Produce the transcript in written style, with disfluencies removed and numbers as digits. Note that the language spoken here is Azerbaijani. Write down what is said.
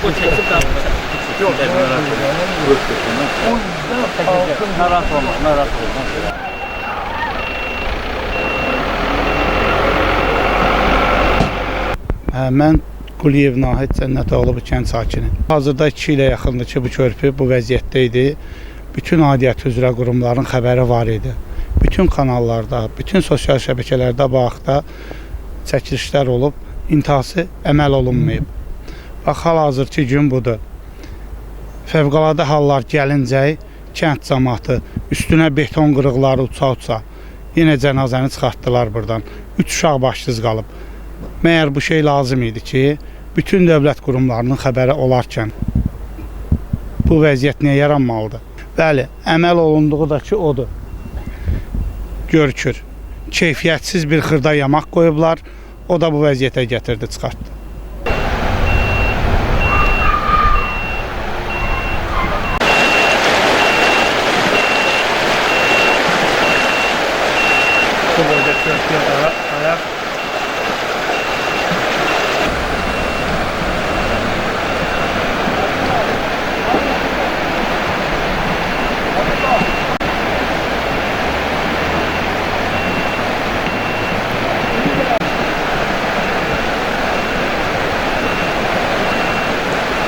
Bu çekib qalmışam. Yox, narahat olma, narahat olma. Mən Quliyev Nahid Cənnətoğlu bu kənd sakini. Hazırda 2 ilə yaxındır ki, bu körpü bu vəziyyətdə idi. Bütün aidiyyəti üzrə qurumların xəbəri var idi. Bütün kanallarda, bütün sosial şəbəkələrdə bu haqda çəkilişlər olub, intihası əməl olunmayıb. Bax, hal-hazırki gün budur. Fövqəladə hallar gəlincək, kənd cəmaatı üstünə beton qırıqları uça-uça yenə cənazəni çıxartdılar buradan. 3 uşaq başsız qalıb. Məyər bu şey lazım idi ki, bütün dövlət qurumlarının xəbəri olarkən bu vəziyyət niyə yaranmalıdır? Bəli, əməl olunduğu da ki, odur. Görükür, keyfiyyətsiz bir xırda yamaq qoyublar, o da bu vəziyyətə gətirdi, çıxartdı. Bu boyda körpüyə ayaq